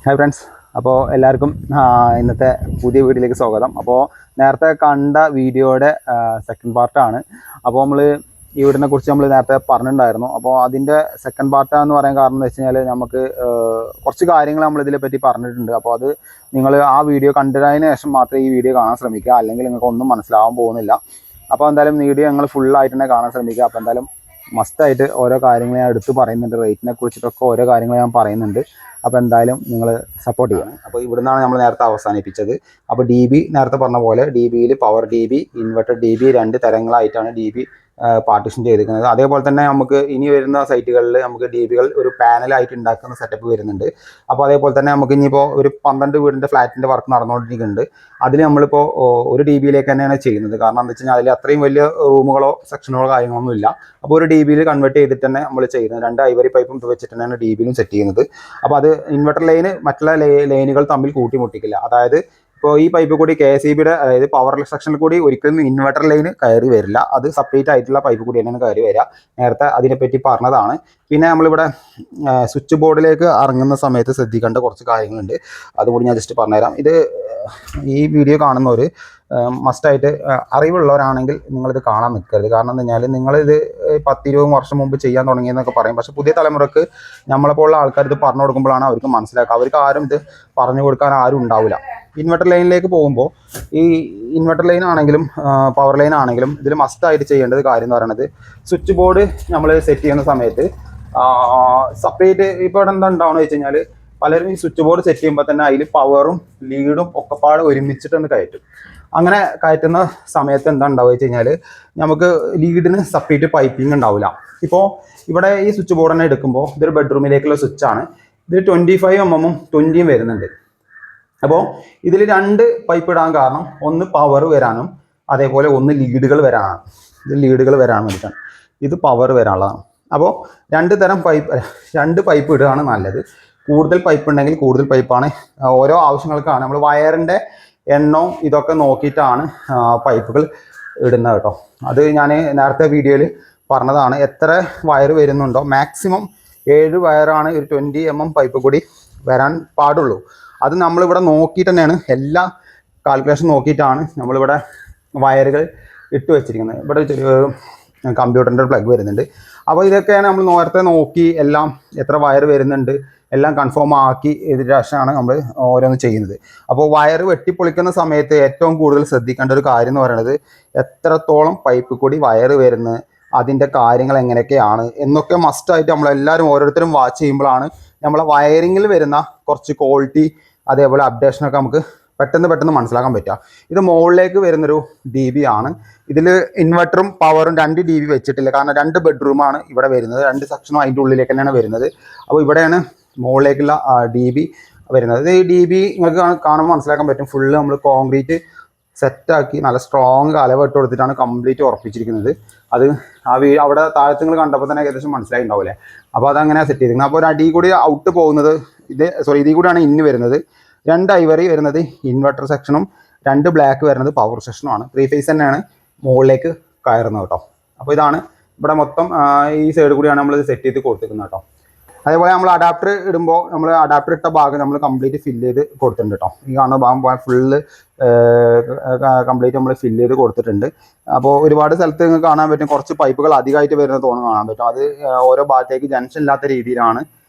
Hi friends. അപ്പോൾ എല്ലാവർക്കും ഇന്നത്തെ പുതിയ വീഡിയോയിലേക്ക് സ്വാഗതം. അപ്പോൾ നേരത്തെ കണ്ട വീഡിയോയുടെ സെക്കൻഡ് പാർട്ടാണ്. അപ്പോൾ നമ്മൾ ഈ വീടിനെ കുറിച്ച് നമ്മൾ നേരത്തെ പറഞ്ഞിട്ടുണ്ടായിരുന്നു. അപ്പോൾ അതിൻ്റെ സെക്കൻഡ് പാർട്ടാന്ന് പറയാൻ കാരണം എന്ന് വെച്ച് കഴിഞ്ഞാൽ നമുക്ക് കുറച്ച് കാര്യങ്ങൾ നമ്മളിതിനെ പറ്റി പറഞ്ഞിട്ടുണ്ട്. അപ്പോൾ അത് നിങ്ങൾ ആ വീഡിയോ കണ്ടതിന് ശേഷം മാത്രമേ ഈ വീഡിയോ കാണാൻ ശ്രമിക്കുക, അല്ലെങ്കിൽ നിങ്ങൾക്ക് ഒന്നും മനസ്സിലാവാൻ പോകുന്നില്ല. അപ്പോൾ എന്തായാലും വീഡിയോ ഞങ്ങൾ ഫുള്ളായിട്ട് തന്നെ കാണാൻ ശ്രമിക്കുക. അപ്പോൾ എന്തായാലും മസ്റ്റായിട്ട് ഓരോ കാര്യങ്ങൾ ഞാൻ എടുത്ത് പറയുന്നുണ്ട്. റേറ്റിനെ കുറിച്ചിട്ടൊക്കെ ഓരോ കാര്യങ്ങൾ ഞാൻ പറയുന്നുണ്ട്. അപ്പോൾ എന്തായാലും നിങ്ങൾ സപ്പോർട്ട് ചെയ്യണം. അപ്പോൾ ഇവിടുന്നാണ് നമ്മൾ നേരത്തെ അവസാനിപ്പിച്ചത്. അപ്പോൾ ഡി ബി നേരത്തെ പറഞ്ഞ പോലെ ഡി ബിയിൽ power D B, inverter D B, രണ്ട് തരങ്ങളായിട്ടാണ് ഡി ബി പാർട്ടിഷൻ ചെയ്തിരിക്കുന്നത്. അതേപോലെ തന്നെ നമുക്ക് ഇനി വരുന്ന സൈറ്റുകളിൽ നമുക്ക് ഡി ബികൾ ഒരു പാനലായിട്ട് ഉണ്ടാക്കുന്ന സെറ്റപ്പ് വരുന്നുണ്ട്. അപ്പോൾ അതേപോലെ തന്നെ നമുക്ക് ഇനിയിപ്പോൾ ഒരു 12 വീടിൻ്റെ ഫ്ലാറ്റിൻ്റെ വർക്ക് നടന്നുകൊണ്ടിരിക്കുന്നുണ്ട്. അതിൽ നമ്മളിപ്പോൾ ഒരു ഡി ബിയിലേക്ക് തന്നെയാണ് ചെയ്യുന്നത്. കാരണം എന്താ വെച്ച് കഴിഞ്ഞാൽ അതിൽ അത്രയും വലിയ റൂമുകളോ സെക്ഷനുകളോ കാര്യങ്ങളൊന്നും ഇല്ല. അപ്പോൾ ഒരു ഡി ബിയിൽ കൺവേർട്ട് ചെയ്തിട്ട് തന്നെ നമ്മൾ ചെയ്യുന്നത്. 2 ഐവറി പൈപ്പും വെച്ചിട്ട് തന്നെയാണ് ഡി ബിയിലും സെറ്റ് ചെയ്യുന്നത്. അപ്പോൾ അത് ഇൻവെർട്ടർ ലൈന് മറ്റുള്ള ലൈനുകൾ തമ്മിൽ കൂട്ടിമുട്ടിക്കില്ല. അതായത് ഇപ്പോൾ ഈ പൈപ്പ് കൂടി KSEBിയുടെ അതായത് പവർ സെക്ഷനിൽ കൂടി ഒരിക്കലും ഇൻവെർട്ടർ ലൈന് കയറി വരില്ല. അത് സെപ്പറേറ്റ് ആയിട്ടുള്ള പൈപ്പ് കൂടി തന്നെയാണ് കയറി വരിക. നേരത്തെ അതിനെപ്പറ്റി പറഞ്ഞതാണ്. പിന്നെ നമ്മളിവിടെ സ്വിച്ച് ബോർഡിലേക്ക് ഇറങ്ങുന്ന സമയത്ത് ശ്രദ്ധിക്കേണ്ട കുറച്ച് കാര്യങ്ങളുണ്ട്. അതുകൂടി ഞാൻ ജസ്റ്റ് പറഞ്ഞുതരാം. ഇത് ഈ വീഡിയോ കാണുന്നവർ മസ്റ്റായിട്ട് അറിവുള്ളവരാണെങ്കിൽ നിങ്ങളിത് കാണാൻ നിൽക്കരുത്. കാരണം എന്താ കഴിഞ്ഞാൽ നിങ്ങളിത് 10-20 വർഷം മുമ്പ് ചെയ്യാൻ തുടങ്ങിയെന്നൊക്കെ പറയും. പക്ഷേ പുതിയ തലമുറക്ക് നമ്മളെപ്പോലുള്ള ആൾക്കാർ ഇത് പറഞ്ഞു കൊടുക്കുമ്പോഴാണ് അവർക്ക് മനസ്സിലാക്കുക. അവർക്ക് ആരും ഇത് പറഞ്ഞു കൊടുക്കാൻ ആരും ഉണ്ടാവില്ല. ഇൻവെർട്ടർ ലൈനിലേക്ക് പോകുമ്പോൾ ഈ ഇൻവെർട്ടർ ലൈൻ ആണെങ്കിലും പവർ ലൈൻ ആണെങ്കിലും ഇതിൽ മസ്റ്റായിട്ട് ചെയ്യേണ്ടത് കാര്യം എന്ന് പറയുന്നത് സ്വിച്ച് ബോർഡ് നമ്മൾ സെറ്റ് ചെയ്യുന്ന സമയത്ത് സെപ്പറേറ്റ് ഇപ്പോൾ ഇവിടെ എന്താ ഉണ്ടാവുകയെന്ന് വെച്ച് കഴിഞ്ഞാൽ പലരും ഈ സ്വിച്ച് ബോർഡ് സെറ്റ് ചെയ്യുമ്പോൾ തന്നെ അതിൽ പവറും ലീഡും ഒക്കെപ്പാട് ഒരുമിച്ചിട്ടൊന്ന് കയറ്റും. അങ്ങനെ കയറ്റുന്ന സമയത്ത് എന്താ ഉണ്ടാവുക വെച്ച് കഴിഞ്ഞാൽ നമുക്ക് ലീഡിന് സെപ്പറേറ്റ് പൈപ്പിംഗ് ഉണ്ടാവില്ല. ഇപ്പോൾ ഇവിടെ ഈ സ്വിച്ച് ബോർഡ് തന്നെ എടുക്കുമ്പോൾ ഇതൊരു ബെഡ്റൂമിലേക്കുള്ള സ്വിച്ചാണ്. ഇത് 25 mm 20 വരുന്നുണ്ട്. അപ്പോൾ ഇതിൽ 2 പൈപ്പ് ഇടാൻ കാരണം ഒന്ന് പവർ വരാനും അതേപോലെ ഒന്ന് ലീഡുകൾ വരാനാണ്. ഇത് ലീഡുകൾ വരാൻ വേണ്ടിയിട്ടാണ്, ഇത് പവർ വരാനുള്ളതാണ്. അപ്പോൾ 2 പൈപ്പ് ഇടുകയാണ് നല്ലത്. കൂടുതൽ പൈപ്പ് ഉണ്ടെങ്കിൽ കൂടുതൽ പൈപ്പാണ്. ഓരോ ആവശ്യങ്ങൾക്കാണ് നമ്മൾ വയറിൻ്റെ എണ്ണവും ഇതൊക്കെ നോക്കിയിട്ടാണ് പൈപ്പുകൾ ഇടുന്നത് കേട്ടോ. അത് ഞാൻ നേരത്തെ വീഡിയോയിൽ പറഞ്ഞതാണ്. എത്ര വയർ വരുന്നുണ്ടോ മാക്സിമം 7 വയറാണ് ഒരു 20 mm പൈപ്പ് കൂടി വരാൻ പാടുള്ളൂ. അത് നമ്മളിവിടെ നോക്കിയിട്ട് തന്നെയാണ്, എല്ലാ കാൽക്കുലേഷൻ നോക്കിയിട്ടാണ് നമ്മളിവിടെ വയറുകൾ ഇട്ട് വെച്ചിരിക്കുന്നത്. ഇവിടെ ചെറിയൊരു കമ്പ്യൂട്ടറിൻ്റെ പ്ലഗ് വരുന്നുണ്ട്. അപ്പോൾ ഇതൊക്കെയാണ് നമ്മൾ നേരത്തെ നോക്കി എല്ലാം എത്ര വയർ വരുന്നുണ്ട് എല്ലാം കൺഫേം ആക്കി ഇതിന് ശേഷമാണ് നമ്മൾ ഓരോന്ന് ചെയ്യുന്നത്. അപ്പോൾ വയർ വെട്ടിപ്പൊളിക്കുന്ന സമയത്ത് ഏറ്റവും കൂടുതൽ ശ്രദ്ധിക്കേണ്ട ഒരു കാര്യം എന്ന് പറയുന്നത് എത്രത്തോളം പൈപ്പ് കൂടി വയർ വരുന്നത്, അതിൻ്റെ കാര്യങ്ങൾ എങ്ങനെയൊക്കെയാണ് എന്നൊക്കെ മസ്റ്റായിട്ട് നമ്മളെല്ലാവരും ഓരോരുത്തരും വാച്ച് ചെയ്യുമ്പോഴാണ് നമ്മളെ വയറിങ്ങിൽ വരുന്ന കുറച്ച് ക്വാളിറ്റി അതേപോലെ അപ്ഡേഷനൊക്കെ നമുക്ക് പെട്ടെന്ന് മനസ്സിലാക്കാൻ പറ്റുക. ഇത് മുകളിലേക്ക് വരുന്നൊരു ഡി ബി ആണ്. ഇതിൽ ഇൻവെർട്ടറും പവറും 2 DB വെച്ചിട്ടില്ല. കാരണം 2 ബെഡ്റൂമാണ് ഇവിടെ വരുന്നത്. 2 സെക്ഷനും അതിൻ്റെ ഉള്ളിലേക്ക് തന്നെയാണ് വരുന്നത്. അപ്പോൾ ഇവിടെയാണ് മുകളിലേക്കുള്ള ഡി ബി വരുന്നത്. ഈ ഡി ബി നിങ്ങൾക്ക് കാണുമ്പോൾ മനസ്സിലാക്കാൻ പറ്റും. ഫുള്ള് നമ്മൾ കോൺക്രീറ്റ് സെറ്റാക്കി നല്ല സ്ട്രോങ് അലവിട്ട് കൊടുത്തിട്ടാണ് കംപ്ലീറ്റ് ഉറപ്പിച്ചിരിക്കുന്നത്. അത് അവിടെ താഴത്ത് നിങ്ങൾ കണ്ടപ്പോൾ തന്നെ ഏകദേശം മനസ്സിലായിട്ടുണ്ടാവില്ലേ. അപ്പോൾ അതങ്ങനെ സെറ്റ് ചെയ്തിരിക്കുന്നത്. അപ്പോൾ ഒരു അടി കൂടി ഔട്ട് പോകുന്നത് ഇതിൽ കൂടിയാണ് ഇന്ന് വരുന്നത്. 2 ഐവറി വരുന്നത് ഇൻവെർട്ടർ സെക്ഷനും 2 ബ്ലാക്ക് വരുന്നത് പവർ സെക്ഷനുമാണ്. 3 ഫേസ് തന്നെയാണ് മുകളിലേക്ക് കയറുന്നത് കേട്ടോ. അപ്പോൾ ഇതാണ് ഇവിടെ മൊത്തം ഈ സൈഡ് കൂടിയാണ് നമ്മൾ സെറ്റ് ചെയ്ത് കൊടുത്തിരിക്കുന്നത് കേട്ടോ. അതേപോലെ നമ്മൾ അഡാപ്റ്റർ ഇടുമ്പോൾ നമ്മൾ അഡാപ്റ്റർ ഇട്ട ഭാഗം നമ്മൾ കംപ്ലീറ്റ് ഫില്ല് ചെയ്ത് കൊടുത്തിട്ടുണ്ട് കേട്ടോ. ഈ കാണുന്ന ഭാഗം ഫുള്ള് കംപ്ലീറ്റ് നമ്മൾ ഫില്ല് ചെയ്ത് കൊടുത്തിട്ടുണ്ട്. അപ്പോൾ ഒരുപാട് സ്ഥലത്ത് നിങ്ങൾക്ക് കാണാൻ പറ്റും കുറച്ച് പൈപ്പുകൾ അധികമായിട്ട് വരുന്ന തോന്നുന്നു കാണാൻ പറ്റും. അത് ഓരോ ഭാഗത്തേക്ക് ജംഗ്ഷൻ ഇല്ലാത്ത രീതിയിലാണ്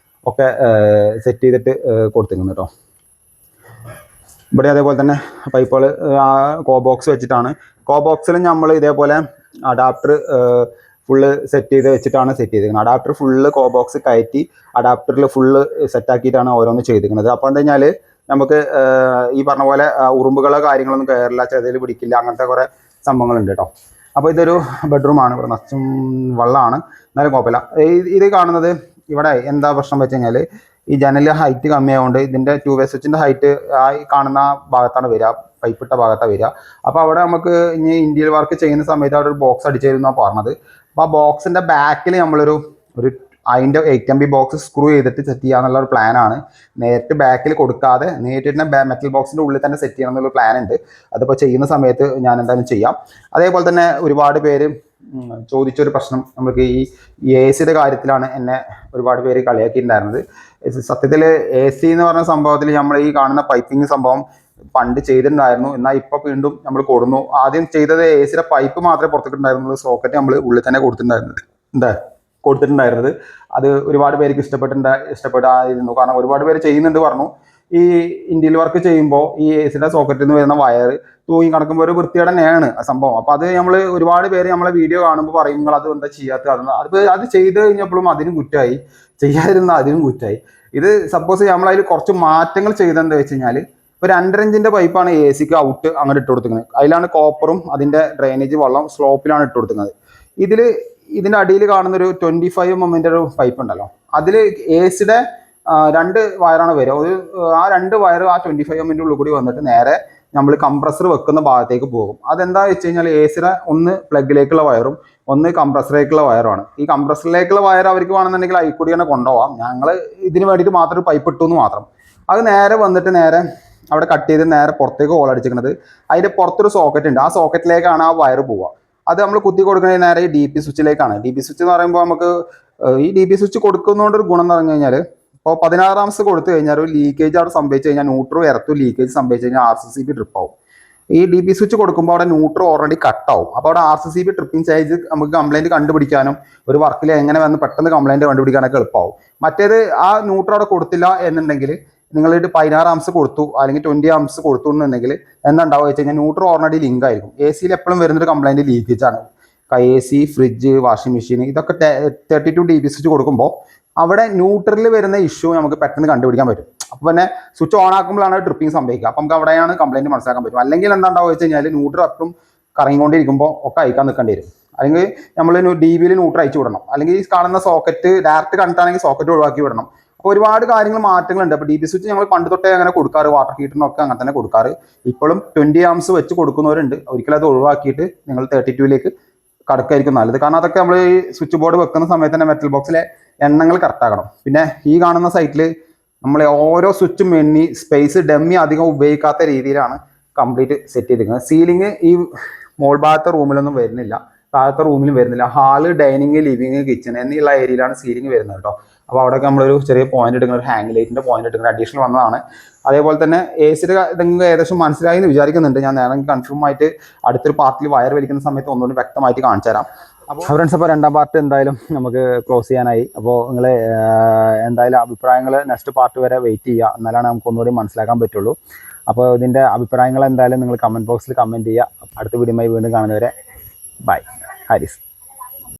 ഒക്കെ സെറ്റ് ചെയ്തിട്ട് കൊടുത്തിരിക്കുന്നത് കേട്ടോ. ഇവിടെ അതേപോലെ തന്നെ പൈപ്പുകൾ കോ ബോക്സ് വെച്ചിട്ടാണ്. കോ ബോക്സിലും നമ്മൾ ഇതേപോലെ അഡാപ്റ്റർ ഫുള്ള് സെറ്റ് ചെയ്ത് വെച്ചിട്ടാണ് സെറ്റ് ചെയ്തിരിക്കുന്നത്. അഡാപ്റ്റർ ഫുള്ള് കോ ബോക്സ് കയറ്റി അഡാപ്റ്ററിൽ ഫുള്ള് സെറ്റാക്കിയിട്ടാണ് ഓരോന്ന് ചെയ്തിരിക്കുന്നത്. അപ്പോൾ എന്താ കഴിഞ്ഞാൽ നമുക്ക് ഈ പറഞ്ഞ പോലെ ഉറുമ്പുകളോ കാര്യങ്ങളൊന്നും കയറില്ല, ചെതൽ പിടിക്കില്ല, അങ്ങനത്തെ കുറേ സംഭവങ്ങളുണ്ട് കേട്ടോ. അപ്പോൾ ഇതൊരു ബെഡ്റൂമാണ്. ഇവിടെ നച്ചും വെള്ളമാണ്, എന്നാലും കുഴപ്പമില്ല. ഇത് കാണുന്നത് ഇവിടെ എന്താ പ്രശ്നം വെച്ച് കഴിഞ്ഞാൽ ഈ ജനൽ ഹൈറ്റ് കമ്മിയായതുകൊണ്ട് ഇതിൻ്റെ 2 വേ സ്വിച്ചിൻ്റെ ഹൈറ്റ് കാണുന്ന ഭാഗത്താണ് വരിക, പൈപ്പിട്ട ഭാഗത്താണ് വരിക. അപ്പോൾ അവിടെ നമുക്ക് ഇനി ഇന്റീരിയർ വർക്ക് ചെയ്യുന്ന സമയത്ത് അവിടെ ഒരു ബോക്സ് അടിച്ചിരുന്നാണ് പറഞ്ഞത്. അപ്പോൾ ആ ബോക്സിൻ്റെ ബാക്കിൽ നമ്മളൊരു അതിൻ്റെ 8 MB ബോക്സ് സ്ക്രൂ ചെയ്തിട്ട് സെറ്റ് ചെയ്യാന്നുള്ള ഒരു പ്ലാനാണ്. നേരിട്ട് ബാക്കിൽ കൊടുക്കാതെ നേരിട്ട് മെറ്റൽ ബോക്സിൻ്റെ ഉള്ളിൽ തന്നെ സെറ്റ് ചെയ്യണം എന്നുള്ള പ്ലാൻ ഉണ്ട്. അതിപ്പോൾ ചെയ്യുന്ന സമയത്ത് ഞാൻ എന്തായാലും ചെയ്യാം. അതേപോലെ തന്നെ ഒരുപാട് പേര് ചോദിച്ചൊരു പ്രശ്നം നമുക്ക് ഈ എ സിയുടെ കാര്യത്തിലാണ് എന്നെ ഒരുപാട് പേര് കളിയാക്കിയിട്ടുണ്ടായിരുന്നത്. സത്യത്തിൽ എ സി എന്ന് പറഞ്ഞ സംഭവത്തിൽ നമ്മൾ ഈ കാണുന്ന പൈപ്പിംഗ് സംഭവം പണ്ട് ചെയ്തിട്ടുണ്ടായിരുന്നു. എന്നാൽ ഇപ്പോൾ വീണ്ടും നമ്മൾ കൊടുന്നു. ആദ്യം ചെയ്തത് എ സിയുടെ പൈപ്പ് മാത്രമേ പുറത്തേക്കുണ്ടായിരുന്നുള്ളൂ, സോക്കറ്റ് നമ്മൾ ഉള്ളിൽ തന്നെ കൊടുത്തിട്ടുണ്ടായിരുന്നത്. അത് ഒരുപാട് പേർക്ക് ഇഷ്ടപ്പെട്ടായിരുന്നു. കാരണം ഒരുപാട് പേര് ചെയ്യുന്നുണ്ട് പറഞ്ഞു. ഈ ഇന്ത്യയിൽ വർക്ക് ചെയ്യുമ്പോൾ ഈ എ സിയുടെ സോക്കറ്റിൽ നിന്ന് വരുന്ന വയർ തൂങ്ങി കിടക്കുമ്പോൾ ഒരു വൃത്തിയുടെ തന്നെയാണ് ആ സംഭവം. അപ്പോൾ അത് നമ്മൾ ഒരുപാട് പേര് നമ്മളെ വീഡിയോ കാണുമ്പോൾ പറയും നിങ്ങൾ അത് എന്താ ചെയ്യാത്ത, അത് ചെയ്ത് കഴിഞ്ഞപ്പോഴും അതിനും കുറ്റമായി, ചെയ്യാതിരുന്ന അതിനും കുറ്റമായി. ഇത് സപ്പോസ് നമ്മളതിൽ കുറച്ച് മാറ്റങ്ങൾ ചെയ്തെന്താ വെച്ച് കഴിഞ്ഞാൽ, ഇപ്പോൾ 2.5 ഇഞ്ചിന്റെ പൈപ്പാണ് എ സിക്ക് ഔട്ട് അങ്ങോട്ട് ഇട്ട് കൊടുക്കുന്നത്. അതിലാണ് കോപ്പറും അതിന്റെ ഡ്രെയിനേജ് വെള്ളം സ്ലോപ്പിലാണ് ഇട്ട് കൊടുക്കുന്നത്. ഇതിന്റെ അടിയിൽ കാണുന്ന ഒരു 25 mm ഒരു പൈപ്പ് ഉണ്ടല്ലോ, അതിൽ എ സിയുടെ 2 വയറാണ് വരിക. ആ 2 വയർ ആ 25 mm ഉള്ളിൽ കൂടി വന്നിട്ട് നേരെ നമ്മൾ കംപ്രസർ വെക്കുന്ന ഭാഗത്തേക്ക് പോകും. അതെന്താ വെച്ച് കഴിഞ്ഞാൽ എ സിയുടെ ഒന്ന് പ്ലഗിലേക്കുള്ള വയറും ഒന്ന് കംപ്രസറിലേക്കുള്ള വയറുമാണ്. ഈ കംപ്രസറിലേക്കുള്ള വയർ അവർക്ക് വേണമെന്നുണ്ടെങ്കിൽ അതിൽ കൂടി തന്നെ കൊണ്ടുപോകാം. ഞങ്ങൾ ഇതിന് വേണ്ടിയിട്ട് മാത്രം ഒരു പൈപ്പ് ഇട്ടു എന്ന് മാത്രം. അത് നേരെ വന്നിട്ട് നേരെ അവിടെ കട്ട് ചെയ്ത് നേരെ പുറത്തേക്ക് ഹോൾ അടിച്ചിരിക്കുന്നത്. അതിന്റെ പുറത്തൊരു സോക്കറ്റ് ഉണ്ട്, ആ സോക്കറ്റിലേക്കാണ് ആ വയർ പോവുക. അത് നമ്മൾ കുത്തി കൊടുക്കുന്നത് നേരെ ഈ DP സ്വിച്ചിലേക്കാണ്. DP സ്വിച്ച് എന്ന് പറയുമ്പോൾ നമുക്ക് ഈ DP സ്വിച്ച് കൊടുക്കുന്നതുകൊണ്ട് ഒരു ഗുണം എന്ന് പറഞ്ഞു കഴിഞ്ഞാൽ, ഇപ്പോൾ 16 amps കൊടുത്തു കഴിഞ്ഞാൽ ഒരു ലീക്കേജ് അവിടെ സംഭവിച്ചു കഴിഞ്ഞാൽ, ന്യൂട്രും എർത്തും ലീക്കേജ് സംഭവിച്ചു കഴിഞ്ഞാൽ RCCB ട്രിപ്പ് ആവും. ഈ DP സ്വിച്ച് കൊടുക്കുമ്പോൾ അവിടെ ന്യൂട്രൽ ഓൾറെഡി കട്ടാവും. അപ്പോൾ അവിടെ RCCB ട്രിപ്പിംഗ് സൈസ് നമുക്ക് കംപ്ലൈന്റ് കണ്ടുപിടിക്കാനും ഒരു വർക്കിൽ എങ്ങനെ വന്ന് പെട്ടെന്ന് കംപ്ലൈന്റ് കണ്ടുപിടിക്കാനൊക്കെ എളുപ്പമാവും. മറ്റേത് ആ ന്യൂട്രൽ അവിടെ കൊടുത്തില്ല എന്നുണ്ടെങ്കിൽ, നിങ്ങൾ 16 amps കൊടുത്തു അല്ലെങ്കിൽ 20 amps കൊടുത്തു എന്നുണ്ടെങ്കിൽ എന്താ ഉണ്ടാവുക വെച്ച് കഴിഞ്ഞാൽ, ന്യൂട്രൽ ഓൾറെഡി ലിങ്ക് ആയിരിക്കും. എ സിയിൽ എപ്പോഴും വരുന്നൊരു കംപ്ലൈന്റ് ലീക്കേജ് ആണ്. AC, ഫ്രിഡ്ജ്, വാഷിംഗ് മെഷീൻ, ഇതൊക്കെ 32 DP സ്വിച്ച് കൊടുക്കുമ്പോൾ അവിടെ ന്യൂട്രലിൽ വരുന്ന ഇഷ്യൂ നമുക്ക് പെട്ടെന്ന് കണ്ടുപിടിക്കാൻ പറ്റും. അപ്പോൾ പിന്നെ സ്വിച്ച് ഓൺ ആക്കുമ്പോഴാണ് ട്രിപ്പിംഗ് സംഭവിക്കുക. അപ്പം നമുക്ക് അവിടെയാണ് കംപ്ലൈന്റ് മനസ്സിലാക്കാൻ പറ്റും. അല്ലെങ്കിൽ എന്താ ഉണ്ടാവുക വെച്ച് കഴിഞ്ഞാൽ, ന്യൂട്രൽ എപ്പോഴും കറങ്ങിക്കൊണ്ടിരിക്കുമ്പോൾ ഒക്കെ അയക്കാൻ നിൽക്കേണ്ടി വരും. അല്ലെങ്കിൽ നമ്മൾ DBയിൽ ന്യൂട്രൽ അയച്ചു വിടണം. അല്ലെങ്കിൽ ഈ കാണുന്ന സോക്കറ്റ് ഡയറക്റ്റ് കണ്ടിട്ടാണെങ്കിൽ സോക്കറ്റ് ഒഴിവാക്കി വിടണം. അപ്പോൾ ഒരുപാട് കാര്യങ്ങൾ മാറ്റങ്ങളുണ്ട്. അപ്പോൾ DP സ്വിച്ച് ഞങ്ങൾ പണ്ട് തൊട്ടേ അങ്ങനെ കൊടുക്കാറ്, വാട്ടർ ഹീറ്ററിനൊക്കെ അങ്ങനെ തന്നെ കൊടുക്കാറ്. ഇപ്പോഴും 20 amps വെച്ച് കൊടുക്കുന്നവരുണ്ട്. ഒരിക്കലും അത് ഒഴിവാക്കിയിട്ട് നിങ്ങൾ 32ലേക്ക് കടക്കായിരിക്കും നല്ലത്. കാരണം അതൊക്കെ നമ്മൾ ഈ സ്വിച്ച് ബോർഡ് വെക്കുന്ന സമയത്ത് തന്നെ മെറ്റൽ ബോക്സിലെ എണ്ണങ്ങൾ കറക്റ്റ് ആക്കണം. പിന്നെ ഈ കാണുന്ന സൈറ്റിൽ നമ്മൾ ഓരോ സ്വിച്ചും എണ്ണി സ്പേസ് ഡമ്മി അധികം ഉപയോഗിക്കാത്ത രീതിയിലാണ് കംപ്ലീറ്റ് സെറ്റ് ചെയ്തിരിക്കുന്നത്. സീലിംഗ് ഈ മോൾ ഭാഗത്തെ റൂമിലൊന്നും വരുന്നില്ല, താഴത്തെ റൂമിലും വരുന്നില്ല. ഹാള്, ഡൈനിങ്, ലിവിങ്, കിച്ചൺ എന്നുള്ള ഏരിയയിലാണ് സീലിംഗ് വരുന്നത് കേട്ടോ. അപ്പോൾ അവിടെയൊക്കെ നമ്മളൊരു ചെറിയ പോയിന്റ് എടുക്കുന്ന, ഒരു ഹാങ് ലൈറ്റിന്റെ പോയിന്റ് എടുക്കുന്ന അഡീഷണൽ വന്നതാണ്. അതേപോലെ തന്നെ എ സിയുടെ ഇതെങ്കിലും ഏകദേശം മനസ്സിലായി എന്ന് വിചാരിക്കുന്നുണ്ട്. ഞാൻ നേരെ കൺഫേം ആയിട്ട് അടുത്തൊരു പാർട്ടിൽ വയർ വലിക്കുന്ന സമയത്ത് ഒന്നുകൂടി വ്യക്തമായിട്ട് കാണിച്ചു തരാം. അപ്പോൾ ഫ്രണ്ട്സ്, അപ്പോൾ 2ാം പാർട്ട് എന്തായാലും നമുക്ക് ക്ലോസ് ചെയ്യാനായി. അപ്പോൾ നിങ്ങൾ എന്തായാലും അഭിപ്രായങ്ങൾ നെക്സ്റ്റ് പാർട്ട് വരെ വെയിറ്റ് ചെയ്യുക, എന്നാലാണ് നമുക്ക് ഒന്നുകൂടി മനസ്സിലാക്കാൻ പറ്റുള്ളൂ. അപ്പോൾ ഇതിൻ്റെ അഭിപ്രായങ്ങൾ എന്തായാലും നിങ്ങൾ കമൻറ്റ് ബോക്സിൽ കമൻറ്റ് ചെയ്യുക. അടുത്ത വീഡിയോയുമായി വീണ്ടും കാണുന്നവരെ ബൈ. ഹാരിസ്.